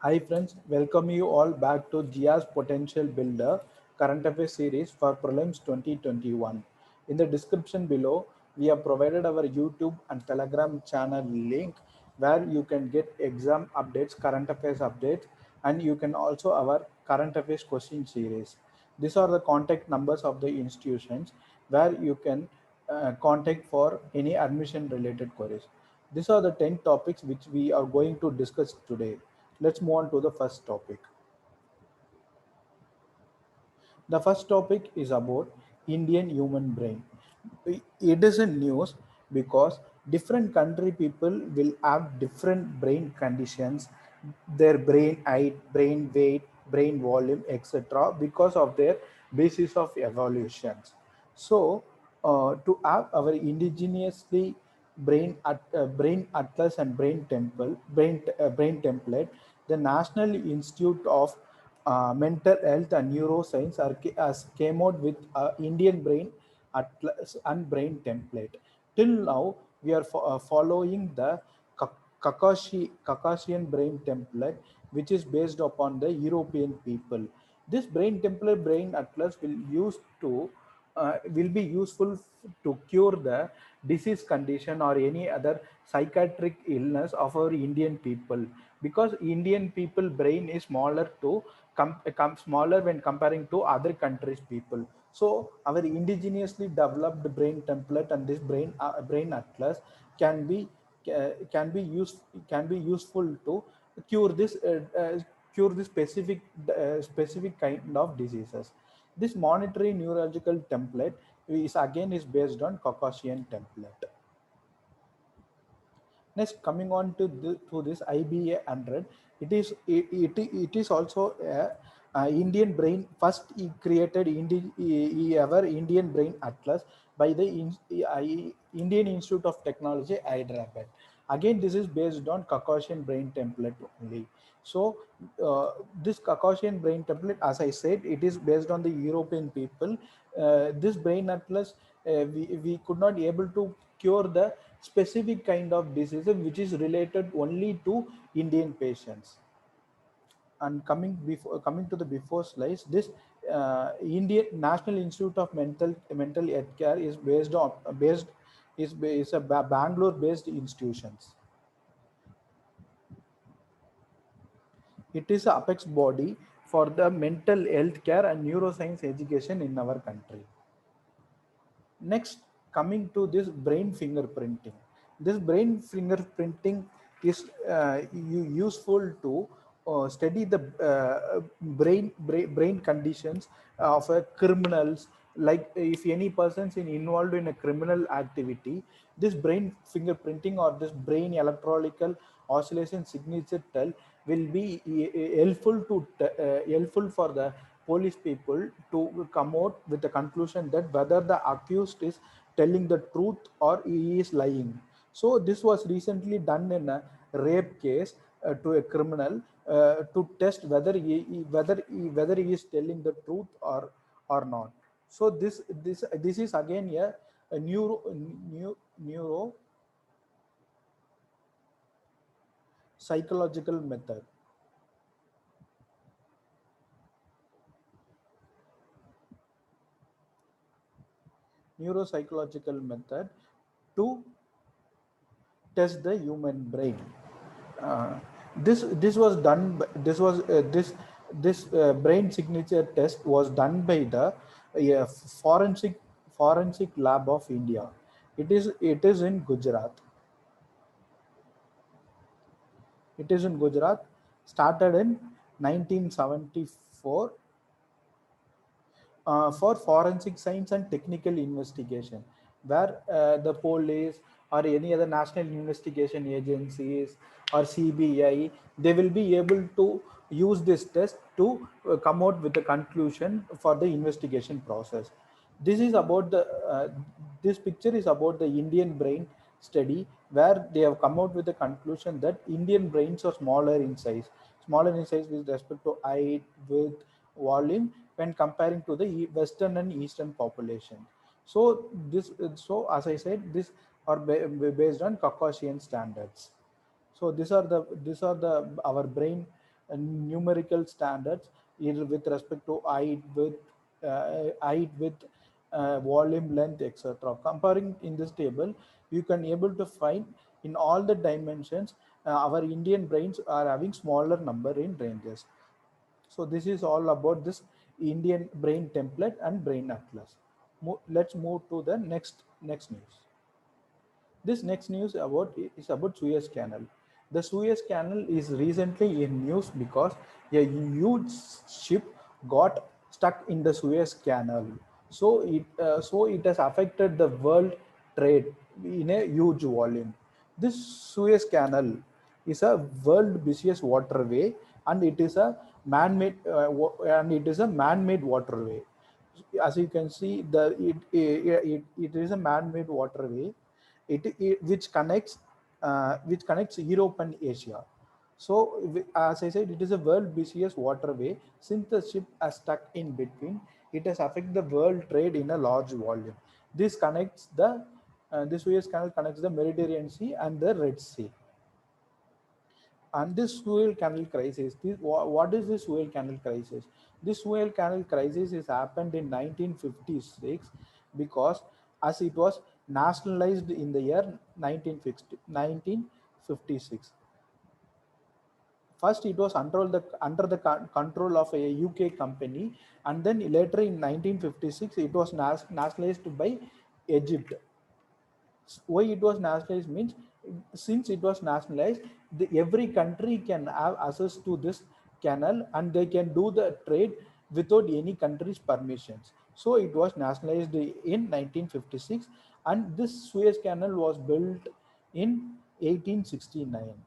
Hi friends, welcome you all back to Gia's Potential Builder Current Affairs series for Prelims 2021. In the description below, we have provided our YouTube and Telegram channel link where you can get exam updates, current affairs updates, and you can also our current affairs question series. These are the contact numbers of the institutions where you can contact for any admission related queries. These are the 10 topics which we are going to discuss today. Let's move on to the first topic. The first topic is about Indian human brain. It is a news because different country people will have different brain conditions, their brain height, brain weight, brain volume, etc. because of their basis of evolutions. So, to have our indigenously brain atlas and brain template, the National Institute of Mental Health and Neuroscience has came out with Indian Brain Atlas and Brain Template. Till now, we are following the Caucasian Brain Template, which is based upon the European people. This Brain Template, Brain Atlas will be useful to cure the disease condition or any other psychiatric illness of our Indian people, because Indian people brain is smaller to smaller when comparing to other countries people. So our indigenously developed brain template and this brain atlas can be can be useful to cure this cure this specific kind of diseases. This monetary neurological template is based on Caucasian template. Next, coming on to this IBA 100, it is also a Indian brain first created ever Indian brain atlas by the Indian Institute of Technology, Hyderabad. Again, this is based on Caucasian brain template only. So this Caucasian brain template, as I said, it is based on the European people. This brain atlas, we could not able to cure the specific kind of disease which is related only to Indian patients. And coming to the before slides, this Indian National Institute of Mental Health Care is is a Bangalore based institutions. It is a apex body for the mental health care and neuroscience education in our country. Next, coming to this brain fingerprinting. This brain fingerprinting is useful to study the brain conditions of criminals. Like if any persons in involved in a criminal activity, this brain fingerprinting or this brain electrolytical oscillation signature tell will be helpful for the police people to come out with the conclusion that whether the accused is telling the truth or he is lying. So this was recently done in a rape case to a criminal to test whether whether he is telling the truth or not. So this is again a neuro psychological method. Neuropsychological method to test the human brain. Uh, this was done. This was this brain signature test was done by the forensic lab of India. It is in Gujarat. It is in Gujarat. Started in 1974 for forensic science and technical investigation, where the police or any other national investigation agencies or CBI, they will be able to use this test to come out with a conclusion for the investigation process. This is about the this picture is about the Indian brain study, where they have come out with the conclusion that Indian brains are smaller in size with respect to height, width, volume when comparing to the Western and Eastern population. So so as I said, this are based on Caucasian standards. So these are the our brain numerical standards with respect to height, width, volume, length, etc. Comparing in this table, you can able to find in all the dimensions our Indian brains are having smaller number in ranges. So this is all about this Indian brain template and brain atlas. Let's move to the next news. This next news is about Suez Canal. The Suez Canal is recently in news because a huge ship got stuck in the Suez Canal. So it has affected the world trade in a huge volume. This Suez Canal is a world busiest waterway, and it is a man-made waterway. As you can see, it is a man-made waterway, which connects Europe and Asia. So as I said, it is a world busiest waterway. Since the ship has stuck in between, it has affected the world trade in a large volume. This Suez Canal connects the Mediterranean Sea and the Red Sea. And this Suez Canal crisis, what is this Suez Canal crisis? This Suez Canal crisis is happened in 1956 because as it was nationalized in the year 1956. First, it was under the control of a UK company, and then later in 1956, it was nationalized by Egypt. Why it was nationalized means, since it was nationalized, every country can have access to this canal and they can do the trade without any country's permissions. So it was nationalized in 1956, and this Suez Canal was built in 1869.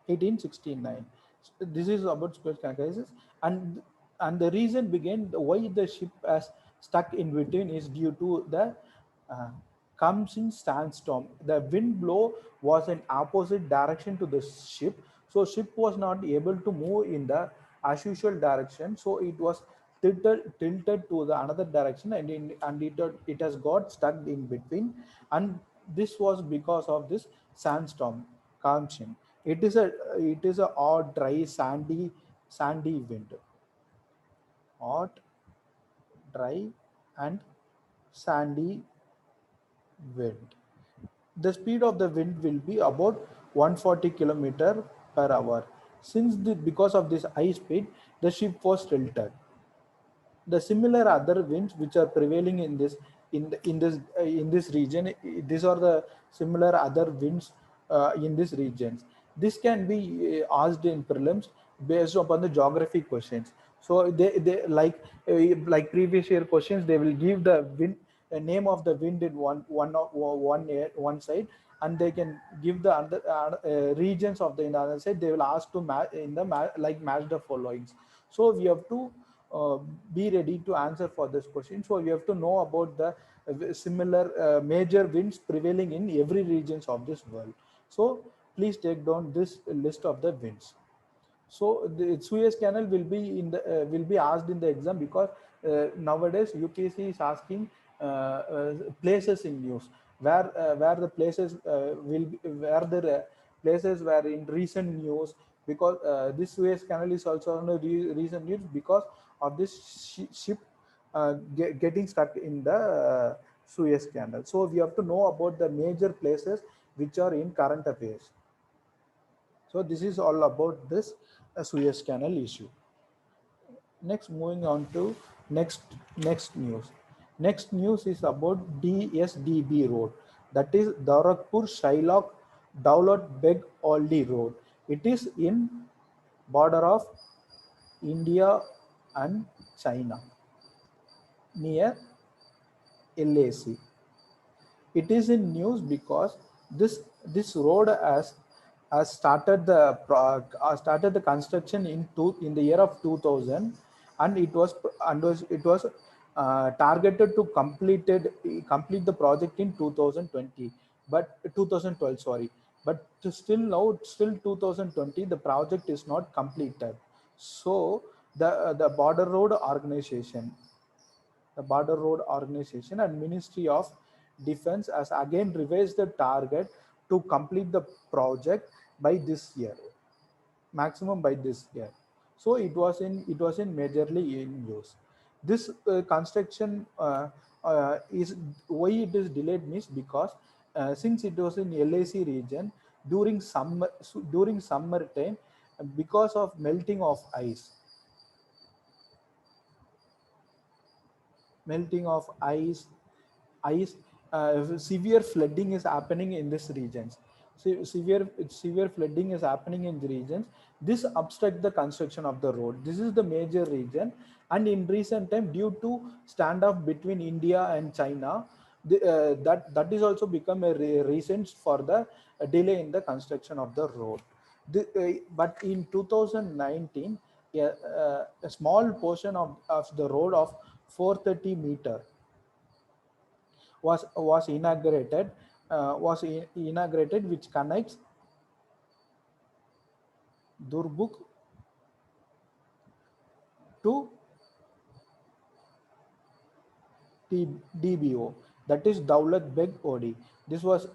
1869. This is about Suez Canal crisis, and the reason began why the ship has stuck in between is due to the uh, comes in sandstorm. The wind blow was in opposite direction to the ship, so ship was not able to move in the as usual direction. So it was tilted to the another direction, and it has got stuck in between, and this was because of this sandstorm comes in. It is a odd, dry, sandy wind. Hot, dry, and sandy wind. The speed of the wind will be about 140 kilometer per hour. Because of this high speed, the ship was tilted. The similar other winds which are prevailing in this region, these are the similar other winds in these regions. This can be asked in prelims based upon the geography questions. So they like previous year questions, they will give the wind, the name of the wind in one side, and they can give the other regions of the other side. They will ask to match the followings. So we have to uh, be ready to answer for this question. So you have to know about the similar major winds prevailing in every regions of this world. So please take down this list of the winds. So the Suez Canal will be asked in the exam because nowadays UPSC is asking places in news, where the places will be, where the places were in recent news, because this Suez Canal is also on the recent news because of this ship getting stuck in the Suez Canal. So we have to know about the major places which are in current affairs. So this is all about this Suez Canal issue. Next, moving on to next next news. Next news is about DSDB road. That is Darakpur Shylock Dowlat Beg Aldi road. It is in border of India and China near LAC. It is in news because this road has started the construction in the year of 2000, and it was targeted to complete the project in 2020, but 2012, sorry. But still now, still 2020, the project is not completed. So the border road organization and Ministry of Defense has again revised the target to complete the project by this year, maximum by this year. So it was in majorly in use. This construction is why it is delayed means because since it was in LAC region during summer time, because of melting of ice, severe flooding is happening in this regions. Severe flooding is happening in the regions. This obstruct the construction of the road. This is the major region. And in recent time, due to standoff between India and China, that is also become a reason for the delay in the construction of the road. But in 2019, a small portion of the road of 430 meter was inaugurated, which connects Durbuk to DBO, that is Daulat Beg Odi. This was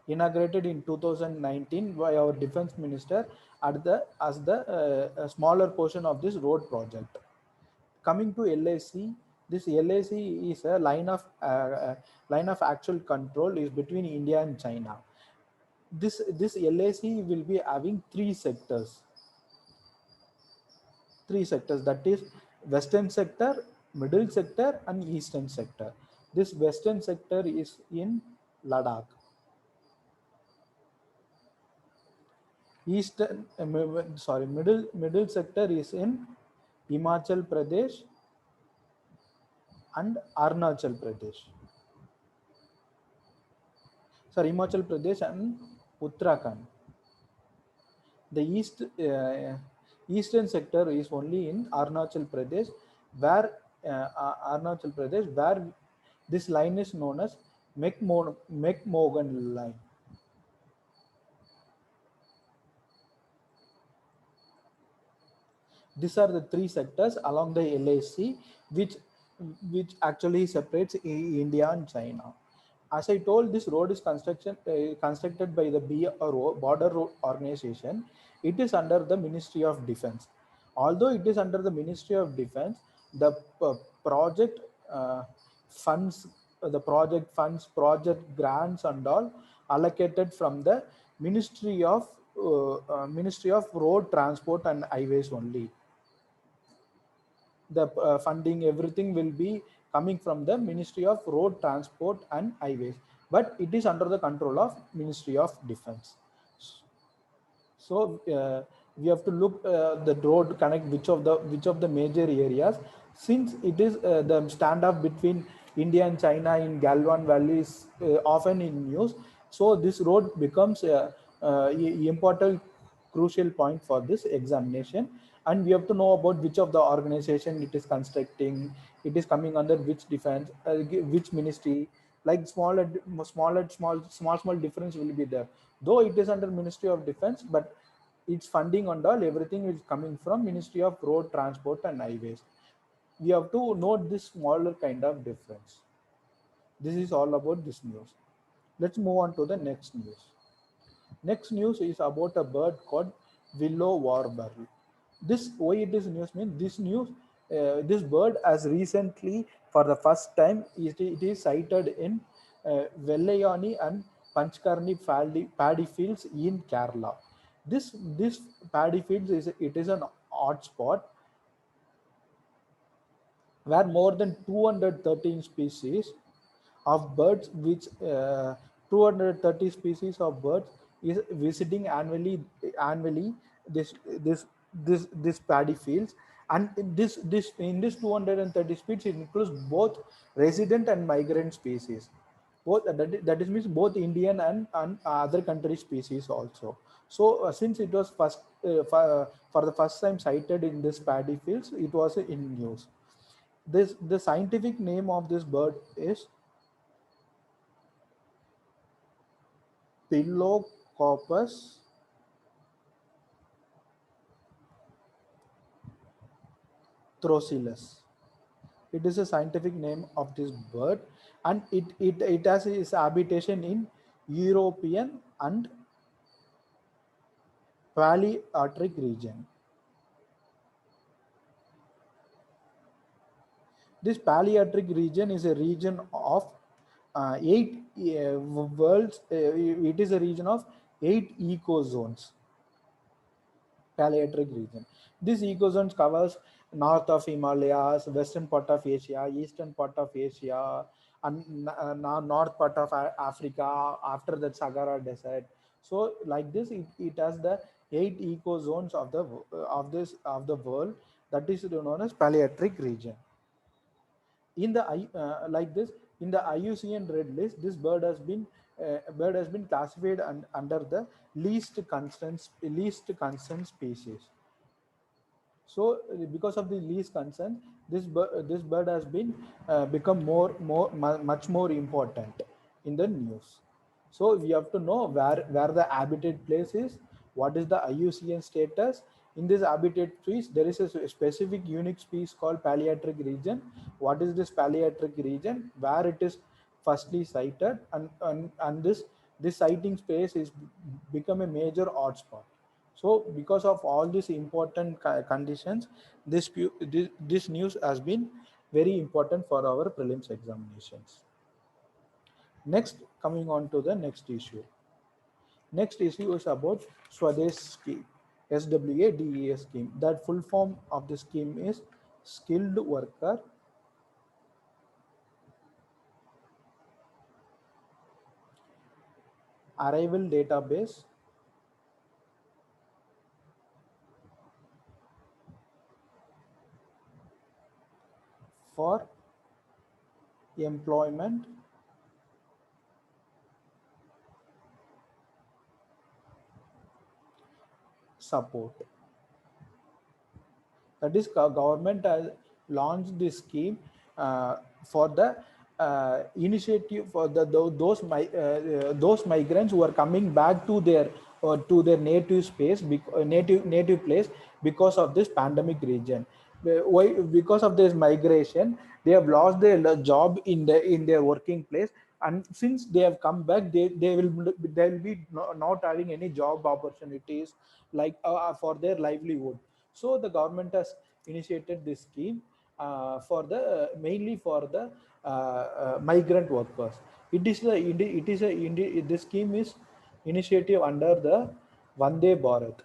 inaugurated in 2019 by our defense minister as the smaller portion of this road project. Coming to LAC, this LAC is a line of actual control is between India and China. This LAC will be having three sectors, that is western sector, middle sector, and eastern sector. This western sector is in Ladakh. Middle sector is in Himachal Pradesh and Arunachal Pradesh. Himachal Pradesh and Uttarakhand. The eastern sector is only in Arunachal Pradesh, where this line is known as McMogan line. These are the three sectors along the LAC, which actually separates India and China. As I told, this road is constructed by the Border Road Organization. It is under the Ministry of Defense. Although it is under the Ministry of Defense, the project funds, project grants and all allocated from the Ministry of Road Transport and Highways only. The funding, everything will be coming from the Ministry of Road Transport and Highways, but it is under the control of Ministry of Defense. So we have to look the road connect which of the major areas, since it is the standoff between India and China in Galwan Valley is often in news. So this road becomes important crucial point for this examination, and we have to know about which of the organization it is constructing, it is coming under which defense, which ministry. Like small difference will be there, though it is under Ministry of Defense, but its funding and all everything is coming from Ministry of Road Transport and Highways. We have to note this smaller kind of difference. This is all about this news. Let's move on to the next news. Next news is about a bird called willow warbler. This why it is news means this bird has recently, for the first time, it is sighted in Vellayani and Panchkarni paddy fields in Kerala. This paddy fields is an hot spot where more than 213 species of birds, which 230 species of birds is visiting annually this paddy fields. And in this 230 species, it includes both resident and migrant species, both that is means both Indian and other country species also. So since it was for the first time sighted in this paddy fields, it was in news. The scientific name of this bird is Pilococcus throcilus. It is a scientific name of this bird, and it has its habitation in European and Palearctic region. This Palearctic region is a region of eight worlds. It is a region of eight ecozones. Palearctic region. This ecozone covers north of Himalayas, western part of Asia, eastern part of Asia, and north part of Africa. After that, Sahara Desert. So, like this, it has the eight ecozones of the world, that is known as Palearctic region. In the like this, in the IUCN Red List, this bird has been classified under the least concern species. So because of the least concern, this bird has been become much more important in the news. So we have to know where the habitat place is, what is the IUCN status. In this habitat trees, there is a specific unique species called Palearctic region. What is this Palearctic region? Where it is firstly sighted, and this sighting space is become a major hotspot. So because of all these important conditions, this news has been very important for our prelims examinations. Next, coming on to the next issue. Next issue is about Swadesh scheme, SWADEA scheme. That full form of the scheme is Skilled Worker Arrival Database for Employment Support. That is, government has launched this scheme for the initiative for those migrants who are coming back to their native space, native place, because of this pandemic region. Why? Because of this migration, they have lost their job in their working place, and since they have come back, they will be not having any job opportunities, like for their livelihood. So the government has initiated this scheme for the mainly for the migrant workers. This scheme is initiative under the Vande Bharat.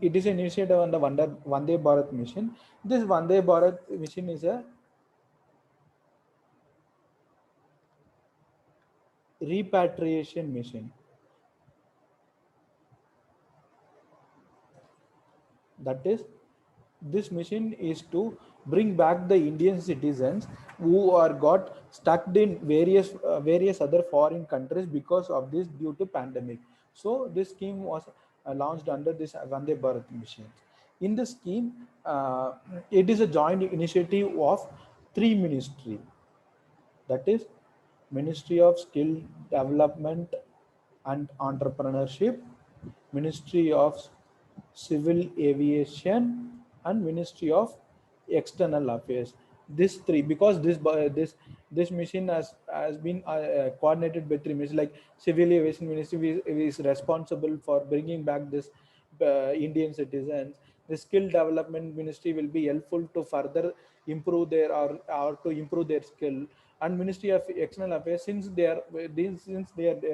It is an initiative on the Vande Bharat mission. This Vande Bharat mission is a repatriation mission. That is, this mission is to bring back the Indian citizens who are got stuck in various other foreign countries because of this due to pandemic. So this scheme was launched under this Vande Bharat mission. In the scheme, it is a joint initiative of three ministries, that is Ministry of Skill Development and Entrepreneurship, Ministry of Civil Aviation, and Ministry of External Affairs. This three, because this mission has been coordinated by three ministries. Like Civil Aviation Ministry is responsible for bringing back this Indian citizens. The Skill Development Ministry will be helpful to further improve or to improve their skill. And Ministry of External Affairs, since they are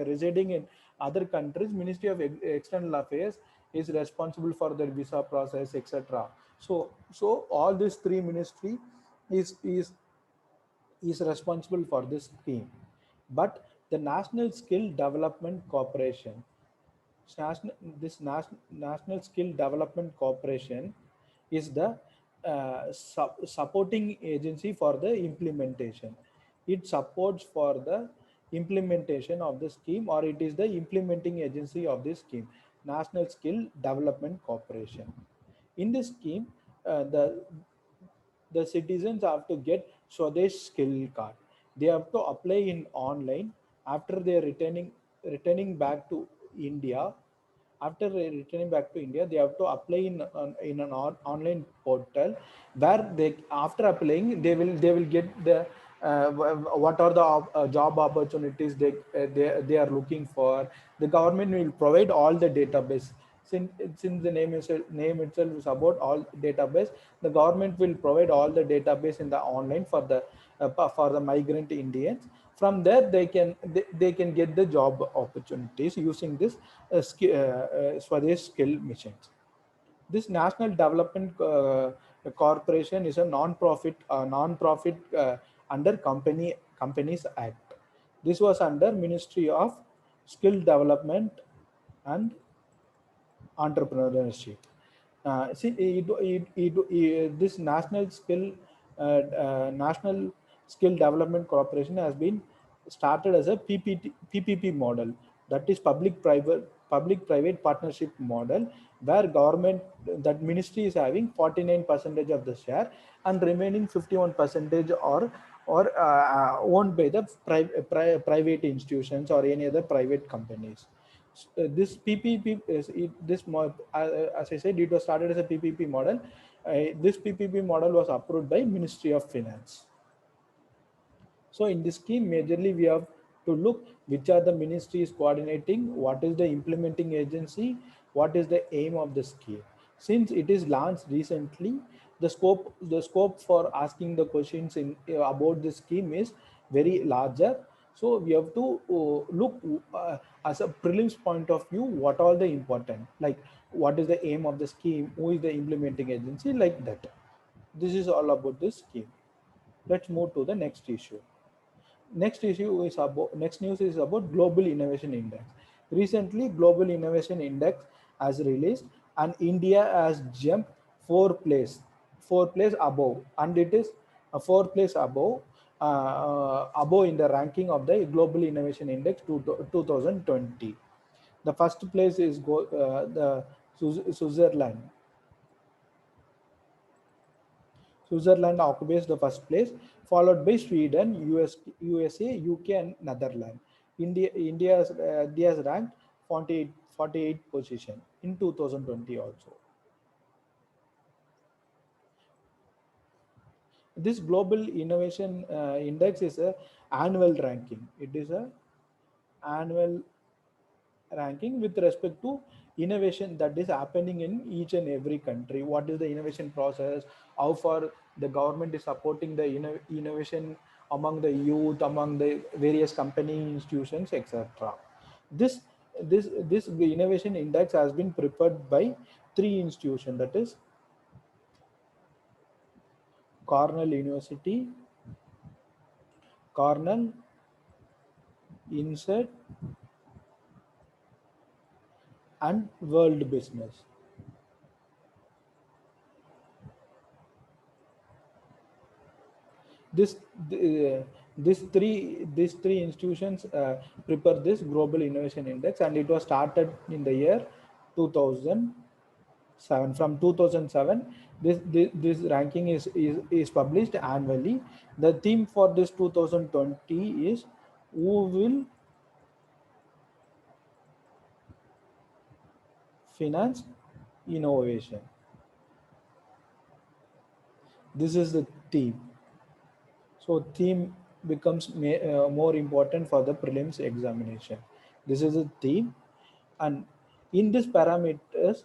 residing in other countries, Ministry of External Affairs is responsible for their visa process, etc. So all these three ministry is is is responsible for this scheme. But the National Skill Development Corporation, national, National Skill Development Corporation is the supporting agency for the implementation. It supports for the implementation of the scheme, or it is the implementing agency of this scheme, National Skill Development Corporation. In this scheme, the citizens have to get Swadesh skill card. They have to apply in online after they are returning back to India. After returning back to India, they have to apply in an online portal where they, after applying, they will get the what are the job opportunities they are looking for. The government will provide all the database. Since the name itself is about all database, the government will provide all the database in the online for the migrant Indians. From there they can get the job opportunities using this Swadesh skill missions. This National Development Corporation is a non-profit under Companies Act. This was under Ministry of Skill Development and Entrepreneurship. This National Skill Development Corporation has been started as a PPP model, that is public private partnership model, where government, that ministry is having 49% of the share, and remaining 51% owned by the private institutions or any other private companies. This PPP as I said, it was started as a PPP model. This PPP model was approved by Ministry of Finance. So in this scheme, majorly we have to look which are the ministries coordinating, what is the implementing agency, what is the aim of the scheme. Since it is launched recently, the scope for asking the questions about the scheme is very larger. So we have to look as a prelims point of view, what are the important, like what is the aim of the scheme, who is the implementing agency, like that. This is all about this scheme. Let's move to the next issue. Next news is about Global Innovation Index. Recently, Global Innovation Index has released, and India has jumped four place above, and it is a fourth place above in the ranking of the Global Innovation Index 2020. The first place is the Switzerland. Switzerland occupies the first place, followed by Sweden, USA, UK, and Netherlands. India has ranked 48 position in 2020 also. This Global Innovation Index is a annual ranking. It is a annual ranking with respect to innovation that is happening in each and every country. What is the innovation process, how far the government is supporting the innovation among the youth, among the various company institutions, etc. This innovation index has been prepared by three institutions, that is Cornell University, Cornell, INSET, and World Business. This these three institutions prepare this Global Innovation Index, and it was started in the year 2007. From 2007, this ranking is published annually. The theme for this 2020 is who will finance innovation. This is the theme. So theme becomes more important for the prelims examination. This is a theme, and in these parameters,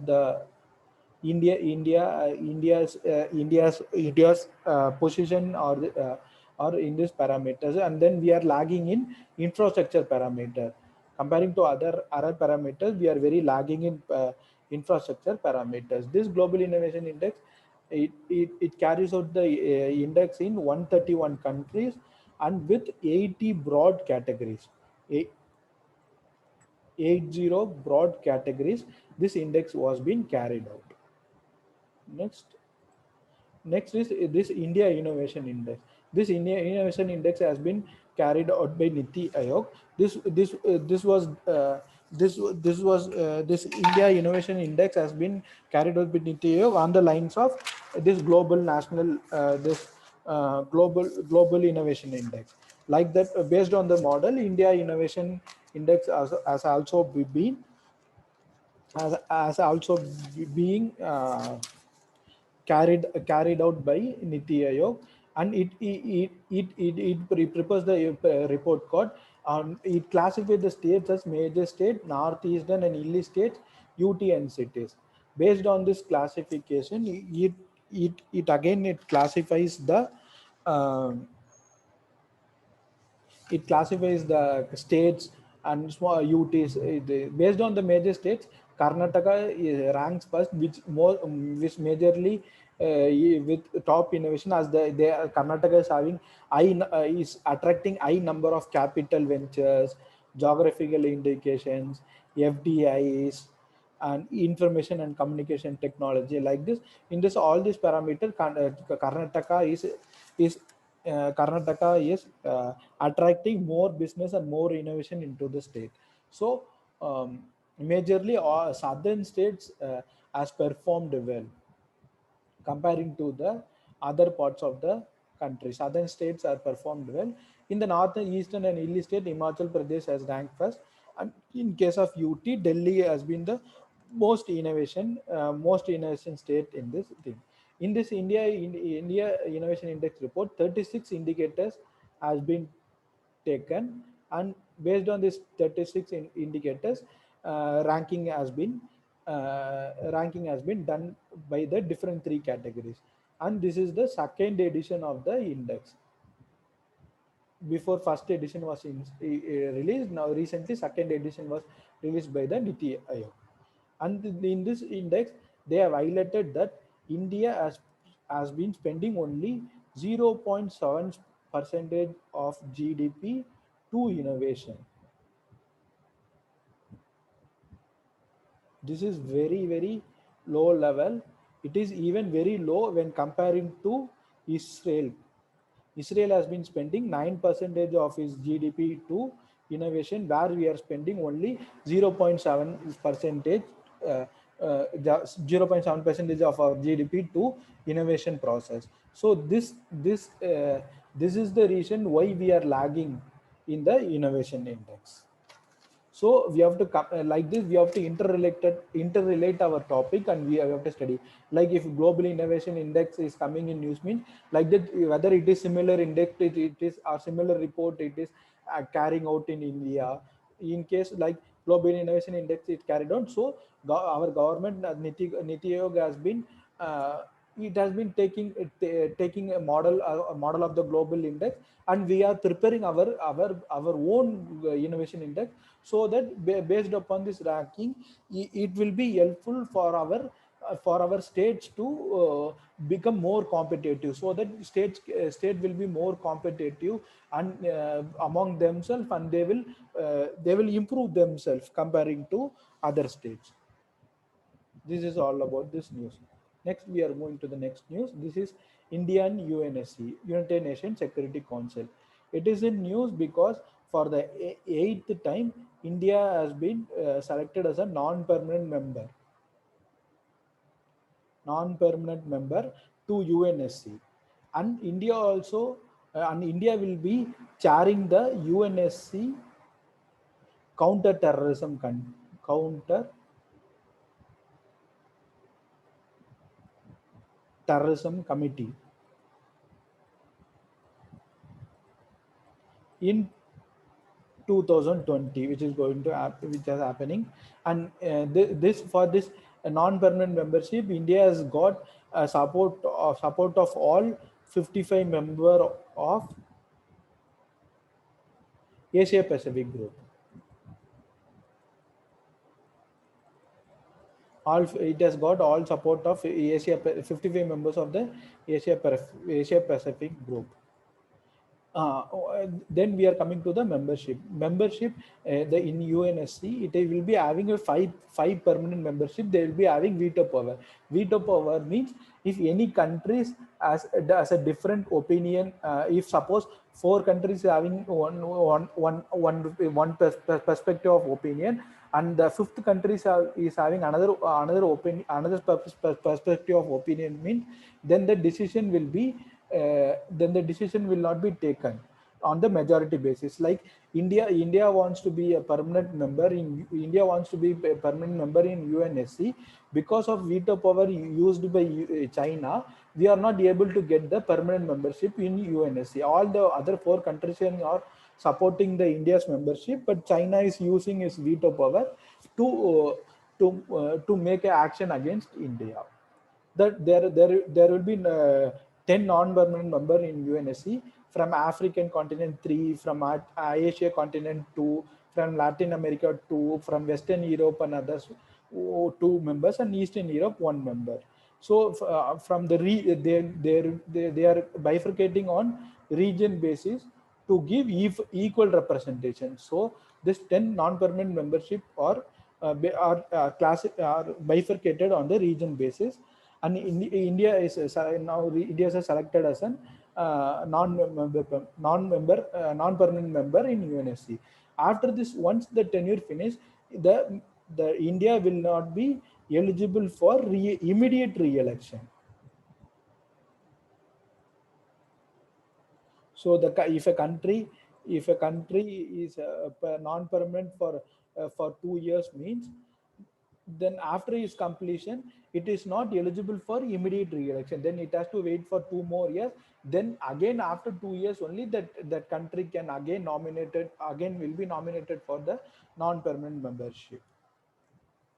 the India's position or in these parameters, and then we are lagging in infrastructure parameter. Comparing to other parameters, we are very lagging in infrastructure parameters. This Global Innovation Index, it carries out the index in 131 countries and with 80 broad categories. 80 broad categories, this index was being carried out. Next is this India Innovation Index. This India Innovation Index has been carried out by Niti Aayog. This India Innovation Index has been carried out by Niti Aayog on the lines of this global innovation index. Like that, based on the model, India Innovation index as also been as also being carried out by Niti Aayog, and it prepares the report card. It classifies the states as major state, northeastern and hilly states, UT and cities. Based on this classification, it again it classifies the um, it classifies the states and small UTs. Based on the major states, Karnataka ranks first, which majorly with top innovation, as Karnataka is having is attracting high number of capital ventures, geographical indications, FDIs, and information and communication technology. Like this, in this all these parameters, Karnataka is attracting more business and more innovation into the state. So majorly southern states has performed well comparing to the other parts of the country. Southern states are performed well. In the northern, eastern, and hilly state, Himachal Pradesh has ranked first. And in case of UT, Delhi has been the most innovation state in this thing. In this India Innovation Index report, 36 indicators has been taken, and based on this 36 indicators, ranking has been done by the different three categories, and this is the second edition of the index. Before first edition was released, now recently second edition was released by the Niti Aayog. And in this index they have highlighted that India has been spending only 0.7 percentage of GDP to innovation. This is very low level. It is even very low when comparing to Israel. Israel has been spending 9% of its GDP to innovation, where we are spending only 0.7 percentage, 0.7 percentage of our GDP to innovation process. So this is the reason why we are lagging in the innovation index. So we have to like this, we have to interrelate our topic, and we have to study. Like if global innovation index is coming in news, means like that, whether it is similar index, it is a similar report, it is carrying out in India. In case like global innovation index is carried on, so our government, Niti Aayog has been it has been taking a model of the global index, and we are preparing our own innovation index, so that based upon this ranking, it will be helpful for our states to become more competitive, so that state will be more competitive and among themselves, and they will improve themselves comparing to other states. This is all about this news. Next, we are moving to the next news. This is Indian UNSC, United Nations Security Council. It is in news because for the eighth time, India has been selected as a non-permanent member to UNSC, and India also and India will be chairing the UNSC counter terrorism committee in 2020, which is going to which is happening. And this for this non-permanent membership, India has got support of all 55 member of Asia Pacific group. All it has got all support of 55 members of the Asia Pacific group. Then we are coming to the membership. The in UNSC, it will be having a five permanent membership. They will be having veto power means if any countries as a different opinion, if suppose four countries having one perspective of opinion, and the fifth country is having another opinion, another perspective of opinion, means then the decision will not be taken. on the majority basis. Like India wants to be a permanent member in India wants to be a permanent member in UNSC. Because of veto power used by China, we are not able to get the permanent membership in UNSC. All the other four countries are supporting the India's membership, but China is using its veto power to to make an action against India. That there will be 10 non-permanent member in UNSC, from African continent 3, from Asia continent 2, from Latin America 2, from Western Europe and others 2 members, and Eastern Europe 1 member. So from the they are bifurcating on region basis to give equal representation. So this 10 non-permanent membership are bifurcated on the region basis, and India is now India is selected as an non-permanent member in UNSC. After this, once the tenure finish, the India will not be eligible for immediate re-election. So if a country is non-permanent for 2 years, means then after its completion it is not eligible for immediate re-election, then it has to wait for 2 more years. Then again after 2 years only that country can again will be nominated for the non-permanent membership.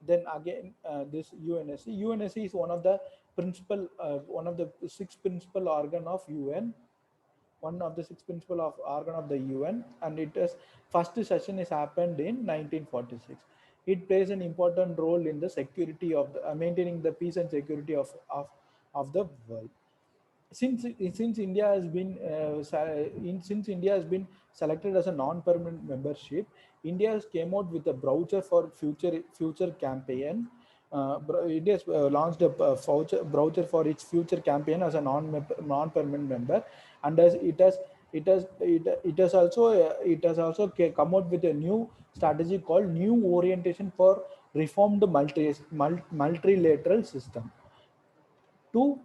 Then again this UNSC is one of the six principal organ of UN, one of the six principal of organ of the UN, and it is first session is happened in 1946. It plays an important role in the security of maintaining the peace and security of the world. Since India has been since India has been selected as a non-permanent membership, India has came out with a brochure for future campaign. India has launched a brochure for its future campaign as a non-permanent member, and as it has also come out with a new strategy called New Orientation for Reformed Multilateral System to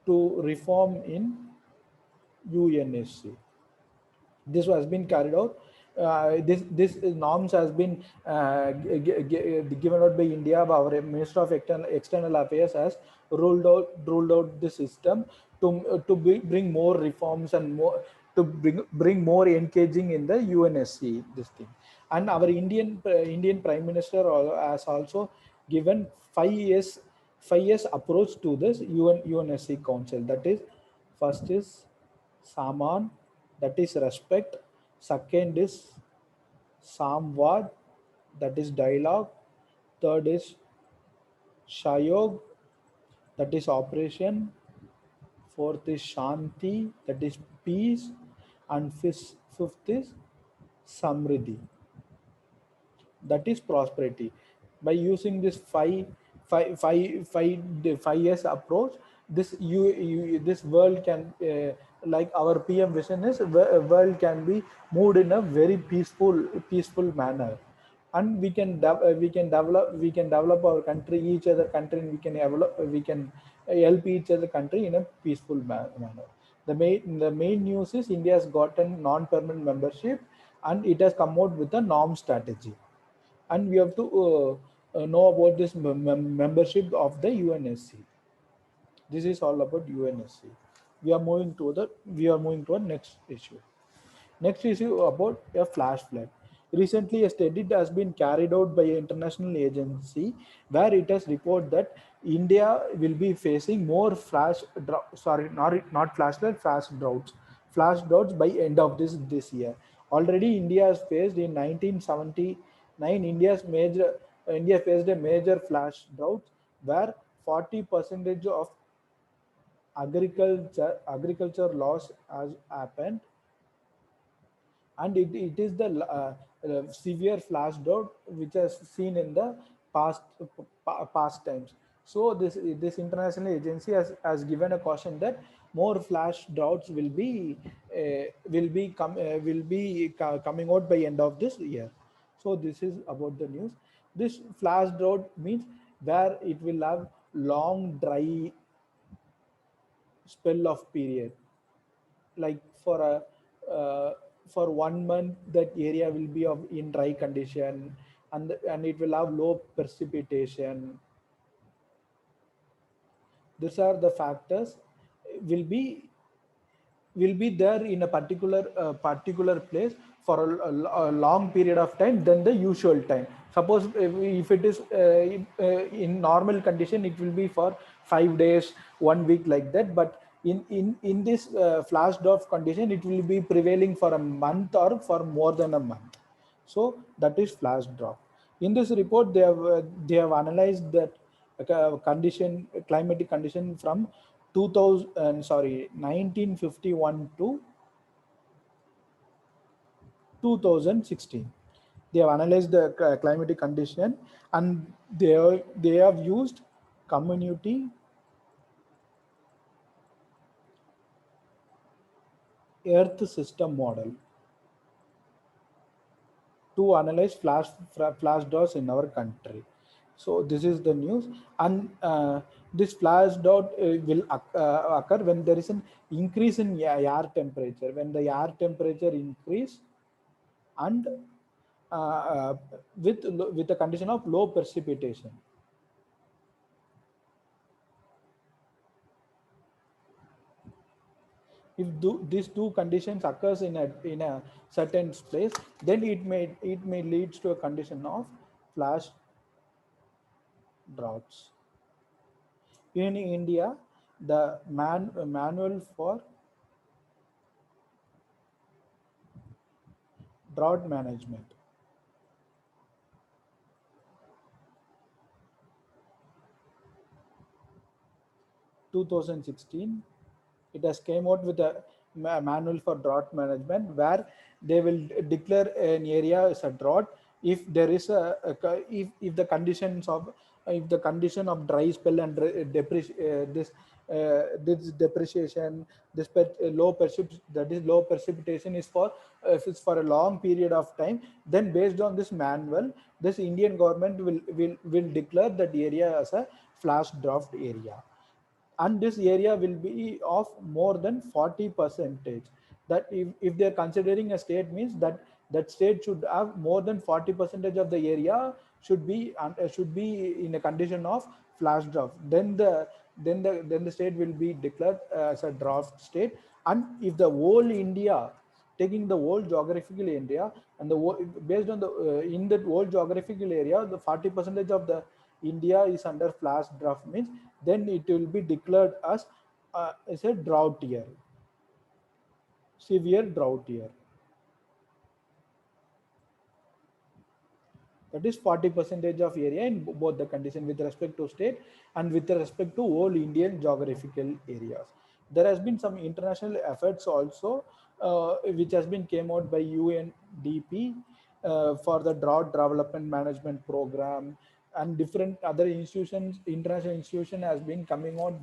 reform in UNSC. This has been carried out. This norms has been given out by India. Our Minister of External Affairs has ruled out the system to bring more reforms and more to bring more engaging in the UNSC this thing. And our Indian Prime Minister has also given 5 years 5 years approach to this UNSC Council. That is, first is Saman, that is respect. Second is Samvad, that is dialogue. Third is Shayog, that is operation. Fourth is Shanti, that is peace. And fifth is Samriddhi, that is prosperity. By using this 5 years approach, this world can like our PM vision is world can be moved in a very peaceful manner, and we can develop our country, each other country, and we can help each other country in a peaceful manner. The main news is India has gotten non-permanent membership, and it has come out with a norm strategy, and we have to know about this membership of the UNSC. This is all about UNSC. We are moving to our next issue. Next issue about a flash flood. Recently, a study has been carried out by an international agency where it has reported that India will be facing more not flash flood, flash droughts by end of this year. Already, India has faced in 1979. India faced a major flash drought where 40 percentage of agriculture loss has happened, and it is the severe flash drought which has seen in the past past times. So this international agency has given a caution that more flash droughts will be coming out by end of this year. So this is about the news. This flash drought means where it will have long dry spell of period. like for a for 1 month that area will be of in dry condition, and it will have low precipitation. These are the factors will be will be there in a particular place for a long period of time than the usual time. Suppose if it is in normal condition, it will be for 5 days, 1 week, like that. But in this flash drought condition, it will be prevailing for a month or for more than a month. So that is flash drought. In this report, they have analyzed that condition, climatic condition from 2000, sorry, 1951 to 2016. They have analyzed the climatic condition, and they have used community earth system model to analyze flash droughts in our country. So this is the news, and this flash drought will occur when there is an increase in air temperature. When the air temperature increase, and with the condition of low precipitation. If these two conditions occurs in a certain place, then it may leads to a condition of flash droughts. In India, the manual for drought management 2016, it has came out with a manual for drought management, where they will declare an area as a drought if there is if the conditions of if the condition of dry spell and this depreciation, that is low precipitation is for if it's for a long period of time, then based on this manual, this Indian government will declare that area as a flash drought area. And this area will be of more than 40 percentage. That if they're considering a state, means that that state should have more than 40 percentage of the area should be in a condition of flash drought. Then the state will be declared as a drought state. And if the whole India, taking the whole geographical area, and based on the in that whole geographical area, the 40 percentage of the India is under flash drought, means then it will be declared as a drought year, severe drought year. That is 40 percentage of area in both the condition, with respect to state and with respect to whole Indian geographical areas. There has been some international efforts also, which has been came out by UNDP for the drought development management program, and different other institutions, international institution has been coming out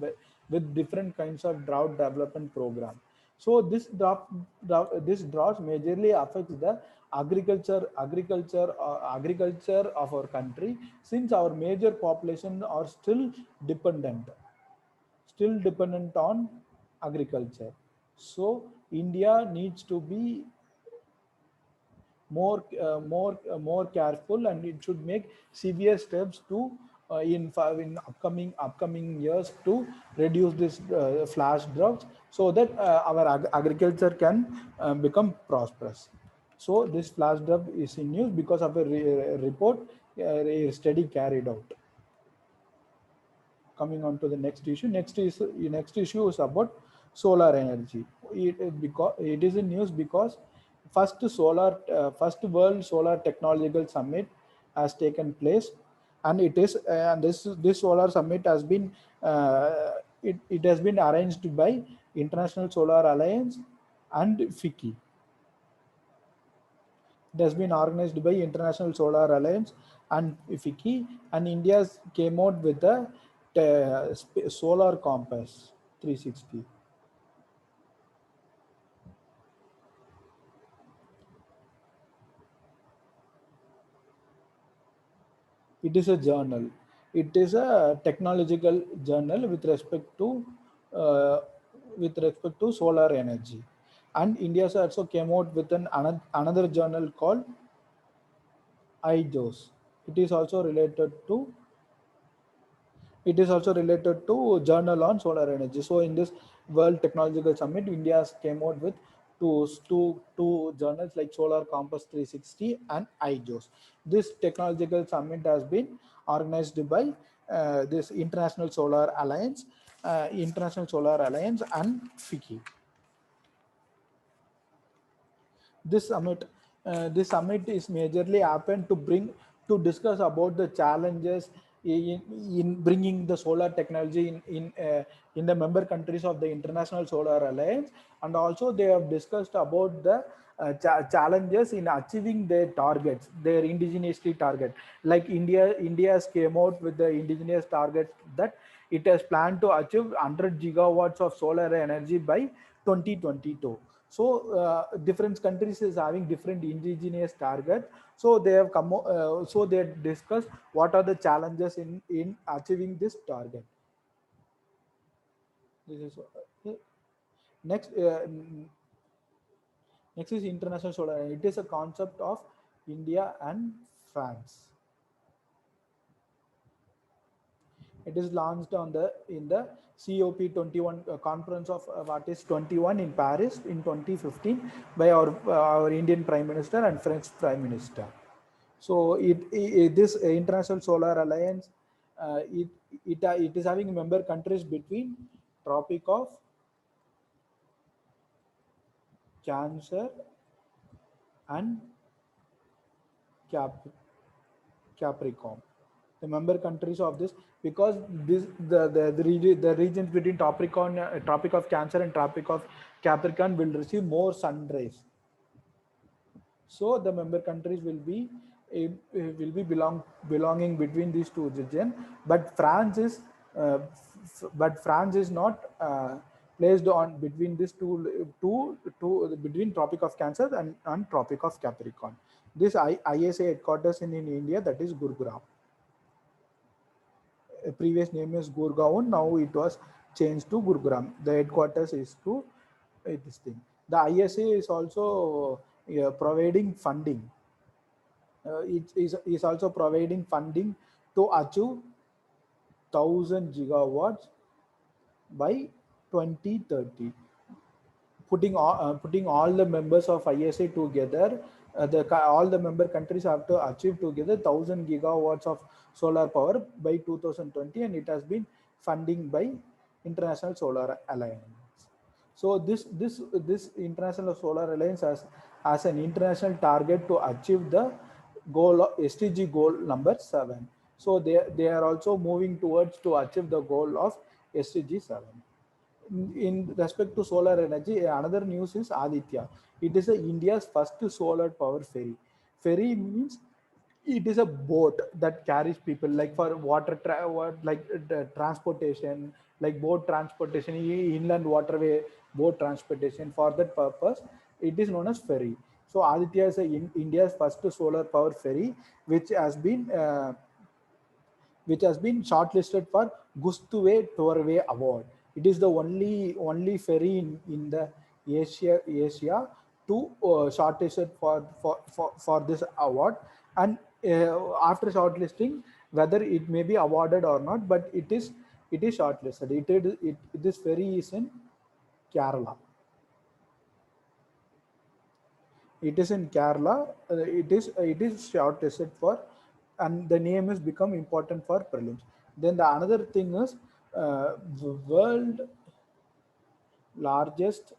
with different kinds of drought development program. So this drought majorly affects the agriculture of our country, since our major population are still dependent on agriculture. So India needs to be more careful, and it should make severe steps to in upcoming years to reduce this flash droughts, so that our agriculture can become prosperous. So this flash drought is in news because of a report, a study carried out. Coming on to the next issue, next issue is about solar energy. Because it is in news because first world solar technological summit has taken place, and this solar summit has been it has been arranged by International Solar Alliance and FICCI. It has been organized by International Solar Alliance and FICCI, and India came out with the Solar Compass 360. It is a journal. It is a technological journal uh, with respect to solar energy. And India also came out with another journal called IJOS. It is also related to journal on solar energy. So in this World Technological Summit, India came out with two journals like Solar Compass 360 and IJOS. This technological summit has been organized by this International Solar Alliance and FICCI. This summit is majorly happened to discuss about the challenges in bringing the solar technology in the member countries of the International Solar Alliance, and also they have discussed about the challenges in achieving their targets, their indigenously target. Like India's came out with the indigenous target that it has planned to achieve 100 gigawatts of solar energy by 2022. So different countries is having different indigenous target. So they have so they discuss what are the challenges in achieving this target. This is next. Next is international solar. It is a concept of India and France. It is launched on the in the COP21 conference of what is 21 in Paris in 2015 by our Indian Prime Minister and French Prime Minister. So this International Solar Alliance, it is having member countries between Tropic of Cancer and Capricorn. The member countries of this, because this the regions between Tropic of Cancer and Tropic of Capricorn will receive more sun rays. So the member countries will be belonging between these two regions. But France is not placed on between these two between Tropic of Cancer and Tropic of Capricorn. This ISA headquarters in India, that is Gurugram. Previous name is Gurgaon. Now it was changed to Gurugram. The headquarters is to this thing. The ISA is also providing funding. It is also providing funding to achieve 1,000 gigawatts by 2030. Putting all the members of ISA together, all the member countries have to achieve together 1,000 gigawatts of solar power by 2020, and it has been funding by International Solar Alliance. So this International Solar Alliance has an international target to achieve the goal of SDG goal number 7. So they are also moving towards to achieve the goal of SDG 7. In respect to solar energy, another news is Aditya. It is India's first solar power ferry. Ferry means it is a boat that carries people, like for transportation, like boat transportation, inland waterway boat transportation. For that purpose, it is known as ferry. So Aditya is India's first solar power ferry, which has been shortlisted for Gustuwe Torway Award. It is the only ferry in the Asia to shortlisted for this award. And after shortlisting, whether it may be awarded or not, but it is shortlisted. This ferry is in Kerala. It is in Kerala. It is shortlisted for, and the name has become important for prelims. Then the another thing is the world largest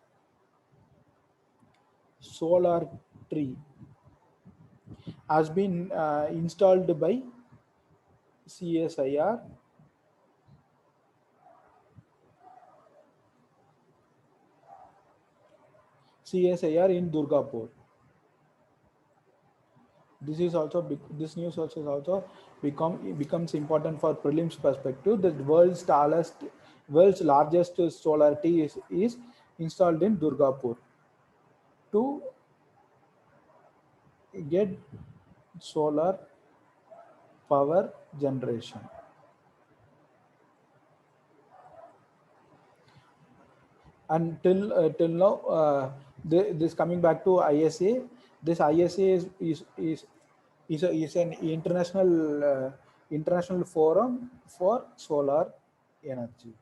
solar tree has been installed by CSIR in Durgapur. This news also is also becomes important for prelims perspective. The world's largest solar tree is installed in Durgapur to get solar power generation. And till now, This coming back to ISA, this ISA is an international forum for solar energy.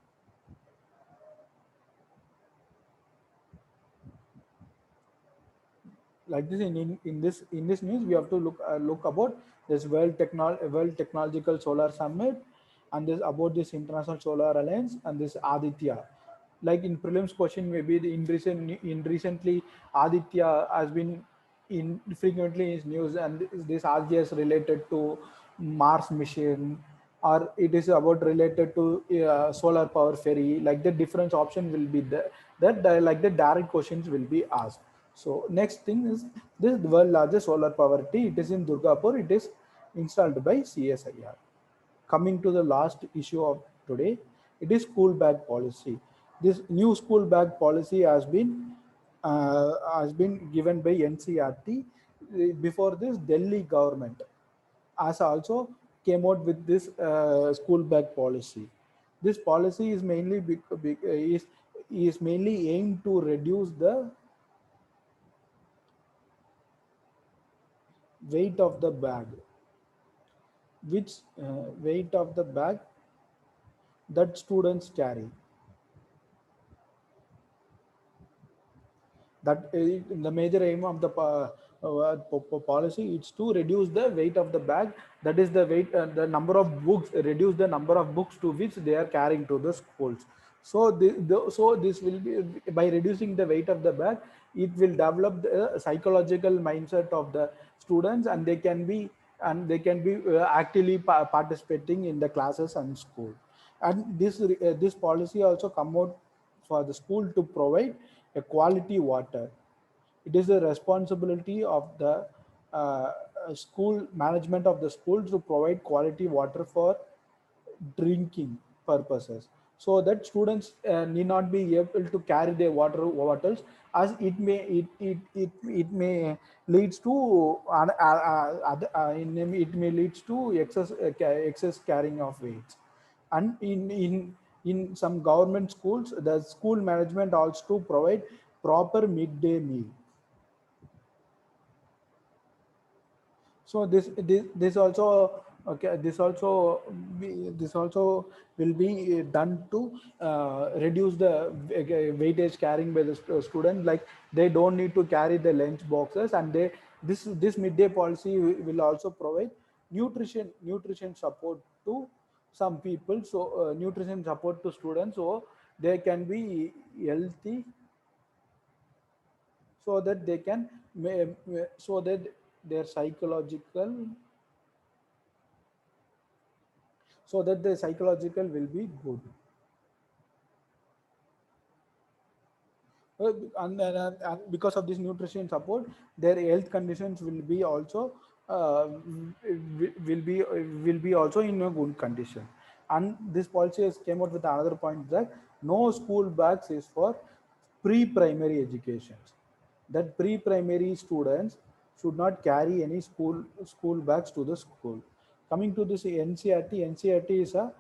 Like this in this news, we have to look about this World Technological Solar Summit, and this about this International Solar Alliance and this Aditya. Like in prelims question, maybe in recently Aditya has been in frequently in news, and this RGS related to Mars mission, or it is about related to solar power ferry. Like the different option will be there, like the direct questions will be asked. So next thing is this world largest solar power T. It is in Durgapur. It is installed by CSIR. Coming to the last issue of today, it is school bag policy. This new school bag policy has been given by NCRT. Before this, Delhi government has also came out with this school bag policy. This policy is mainly is mainly aimed to reduce the weight of the bag, which weight of the bag that students carry. That the major aim of the policy is to reduce the weight of the bag. That is the weight, the number of books, reduce the number of books to which they are carrying to the schools. So so this will be, by reducing the weight of the bag, it will develop the psychological mindset of the students, and they can be actively participating in the classes and school. And this policy also come out for the school to provide a quality water. It is the responsibility of the uh, school management of the school to provide quality water for drinking purposes, so that students need not be able to carry their water bottles, as it may leads to it may leads to excess carrying of weights. And in some government schools, the school management also provide proper midday meal. So this also, okay, this also will be done to reduce the weightage carrying by the student. Like they don't need to carry the lunch boxes, and this midday policy will also provide nutrition support to some people. So nutrition support to students, so they can be healthy, so that they can so that their psychological so that the psychological will be good. And because of this nutrition support, their health conditions will be also will be also in a good condition. And this policy has came out with another point, that no school bags is for pre-primary education. That pre-primary students should not carry any school bags to the school. Coming to this NCRT, NCRT is a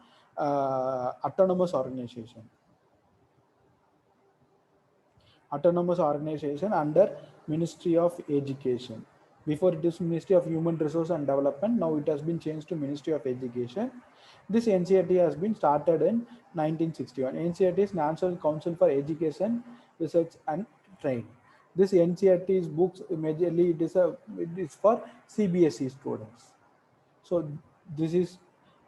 autonomous organization. Autonomous organization under Ministry of Education. Before it is Ministry of Human Resource and Development. Now it has been changed to Ministry of Education. This NCRT has been started in 1961. NCRT is National Council for Education, Research and Training. This NCRT's books majorly it is for CBSE students. So this is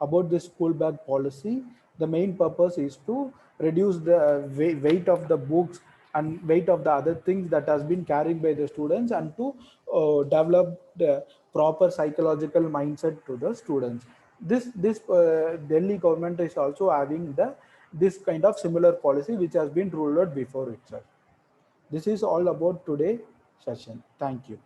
about the school bag policy. The main purpose is to reduce the weight of the books and weight of the other things that has been carried by the students, and to develop the proper psychological mindset to the students. This Delhi government is also having this kind of similar policy, which has been ruled out before itself. This is all about today session. Thank you.